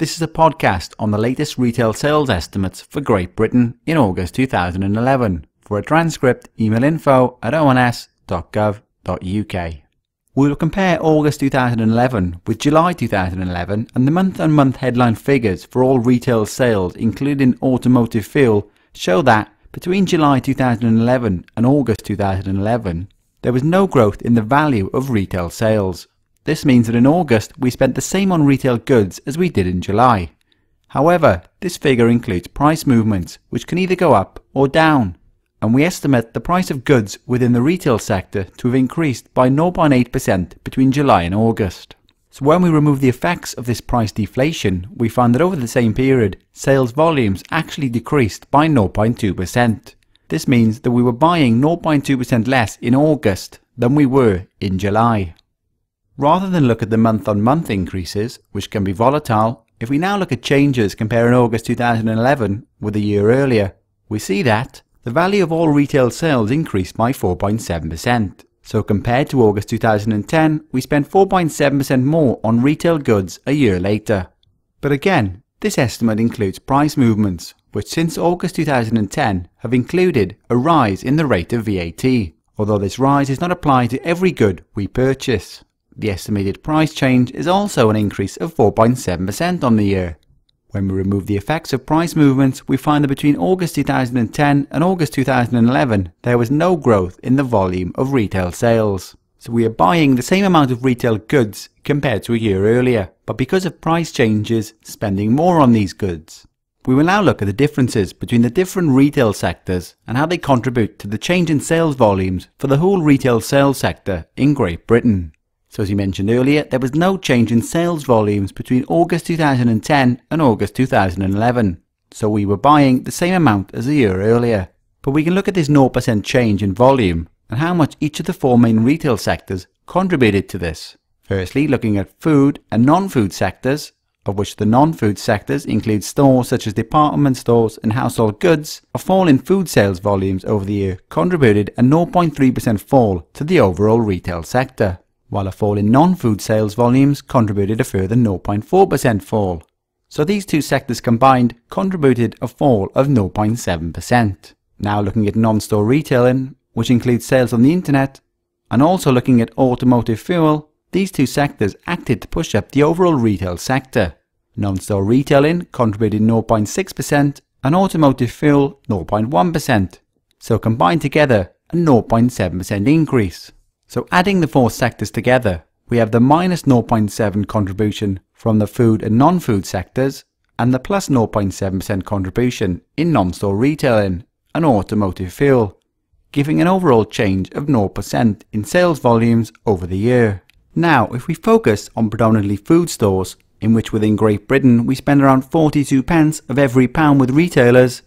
This is a podcast on the latest retail sales estimates for Great Britain in August 2011. For a transcript, email info@ons.gov.uk. We will compare August 2011 with July 2011, and the month-on-month headline figures for all retail sales, including automotive fuel, show that between July 2011 and August 2011, there was no growth in the value of retail sales. This means that in August we spent the same on retail goods as we did in July. However, this figure includes price movements, which can either go up or down, and we estimate the price of goods within the retail sector to have increased by 0.8% between July and August. So when we remove the effects of this price deflation, we find that over the same period, sales volumes actually decreased by 0.2%. This means that we were buying 0.2% less in August than we were in July. Rather than look at the month-on-month increases, which can be volatile, if we now look at changes comparing August 2011 with a year earlier, we see that the value of all retail sales increased by 4.7%. So compared to August 2010, we spent 4.7% more on retail goods a year later. But again, this estimate includes price movements, which since August 2010 have included a rise in the rate of VAT, although this rise is not applied to every good we purchase. The estimated price change is also an increase of 4.7% on the year. When we remove the effects of price movements, we find that between August 2010 and August 2011, there was no growth in the volume of retail sales. So we are buying the same amount of retail goods compared to a year earlier, but because of price changes, spending more on these goods. We will now look at the differences between the different retail sectors and how they contribute to the change in sales volumes for the whole retail sales sector in Great Britain. So as you mentioned earlier, there was no change in sales volumes between August 2010 and August 2011. So we were buying the same amount as a year earlier. But we can look at this 0% change in volume and how much each of the four main retail sectors contributed to this. Firstly, looking at food and non-food sectors, of which the non-food sectors include stores such as department stores and household goods, a fall in food sales volumes over the year contributed a 0.3% fall to the overall retail sector, while a fall in non-food sales volumes contributed a further 0.4% fall. So these two sectors combined contributed a fall of 0.7%. Now looking at non-store retailing, which includes sales on the internet, and also looking at automotive fuel, these two sectors acted to push up the overall retail sector. Non-store retailing contributed 0.6% and automotive fuel 0.1%. So combined together, a 0.7% increase. So adding the four sectors together, we have the minus 0.7 contribution from the food and non-food sectors and the plus 0.7% contribution in non-store retailing and automotive fuel, giving an overall change of 0% in sales volumes over the year. Now, if we focus on predominantly food stores, in which within Great Britain we spend around 42 pence of every pound with retailers,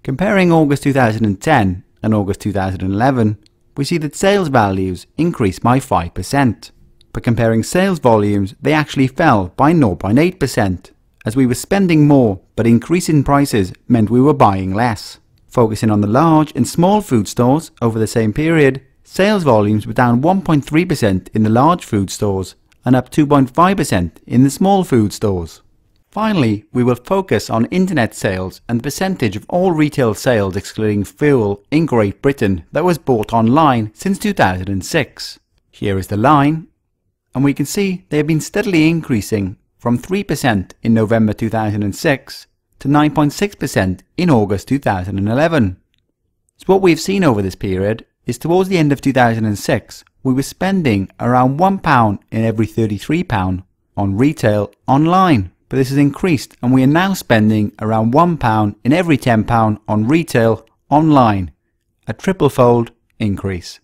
comparing August 2010 and August 2011, we see that sales values increased by 5%, but comparing sales volumes, they actually fell by 0.8%, as we were spending more, but increase in prices meant we were buying less. Focusing on the large and small food stores over the same period, sales volumes were down 1.3% in the large food stores and up 2.5% in the small food stores. Finally, we will focus on internet sales and the percentage of all retail sales excluding fuel in Great Britain that was bought online since 2006. Here is the line, and we can see they have been steadily increasing from 3% in November 2006 to 9.6% in August 2011. So what we've seen over this period is towards the end of 2006, we were spending around £1 in every £33 on retail online. But this has increased and we are now spending around £1 in every £10 on retail online, a triple-fold increase.